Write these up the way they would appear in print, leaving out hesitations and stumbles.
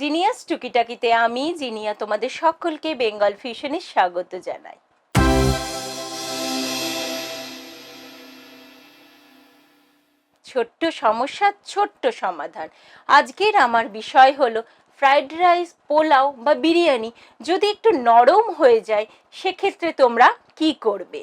Genius টুকিটাকিতে আমি জিনিয়া তোমাদের সকলকে বেঙ্গল ফিউশনে স্বাগত জানাই। ছোট্ট সমস্যা ছোট্ট সমাধান। আজকের আমার বিষয় হলো ফ্রাইড রাইস, পোলাও বা বিরিয়ানি যদি একটু নরম হয়ে যায় সেক্ষেত্রে তোমরা কি করবে।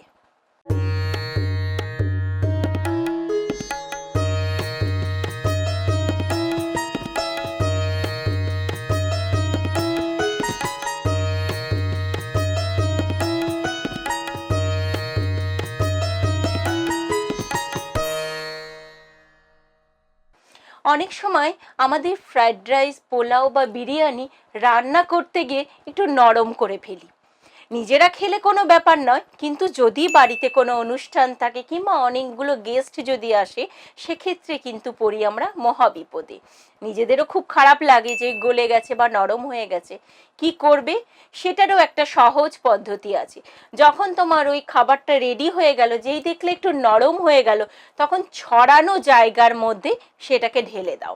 অনেক সময় আমাদের ফ্রাইড রাইস, পোলাও বা বিরিয়ানি রান্না করতে গিয়ে একটু নরম করে ফেলি। নিজেরা খেলে কোনো ব্যাপার নয়, কিন্তু যদি বাড়িতে কোনো অনুষ্ঠান থাকে কিংবা অনেকগুলো গেস্ট যদি আসে সেক্ষেত্রে কিন্তু পড়ি আমরা মহাবিপদে। নিজেদেরও খুব খারাপ লাগে যে গলে গেছে বা নরম হয়ে গেছে। কি করবে সেটারও একটা সহজ পদ্ধতি আছে। যখন তোমার ওই খাবারটা রেডি হয়ে গেল, যেই দেখলে একটু নরম হয়ে গেল, তখন ছড়ানো জায়গার মধ্যে সেটাকে ঢেলে দাও।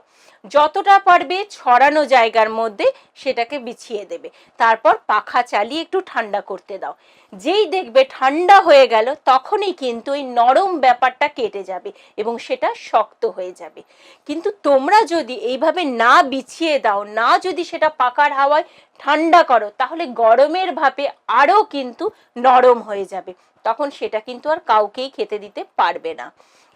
যতটা পারবে ছড়ানো জায়গার মধ্যে সেটাকে বিছিয়ে দেবে। তারপর পাখা চালিয়ে একটু ঠান্ডা করতে দাও। যেই দেখবে ঠান্ডা হয়ে গেল তখনই কিন্তু ওই নরম ব্যাপারটা কেটে যাবে এবং সেটা শক্ত হয়ে যাবে। কিন্তু তোমরা যদি এইভাবে না বিছিয়ে দাও, না যদি সেটা পাখার হাওয়ায় ঠান্ডা করো, তাহলে গরমের ভাপে আরও কিন্তু নরম হয়ে যাবে। তখন সেটা কিন্তু আর কাউকেই খেতে দিতে পারবে না।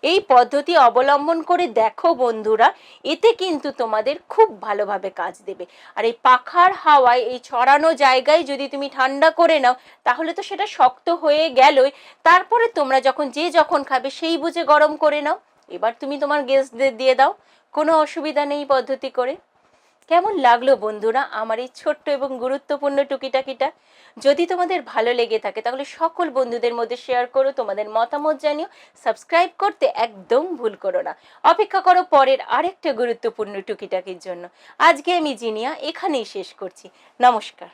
এই পদ্ধতি অবলম্বন করে দেখো বন্ধুরা, এতে কিন্তু তোমাদের খুব ভালোভাবে কাজ দেবে। আর এই পাখার হাওয়ায় এই ছড়ানো জায়গায় যদি তুমি ঠান্ডা করে নাও তাহলে তো সেটা শক্ত হয়ে গেলই। তারপরে তোমরা যখন খাবে সেই বুঝে গরম করে নাও। এবার তুমি তোমার গেস্টদের দিয়ে দাও, কোনো অসুবিধা নেই পদ্ধতি করে। কেমন লাগলো বন্ধুরা আমার এই ছোট্ট এবং গুরুত্বপূর্ণ টুকিটাকিটা? যদি তোমাদের ভালো লেগে থাকে তাহলে সকল বন্ধুদের মধ্যে শেয়ার করো, তোমাদের মতামত জানিও। সাবস্ক্রাইব করতে একদম ভুল করো না। অপেক্ষা করো পরের আরেকটা গুরুত্বপূর্ণ টুকিটাকির জন্য। আজকে আমি জিনিয়া এখানেই শেষ করছি। নমস্কার।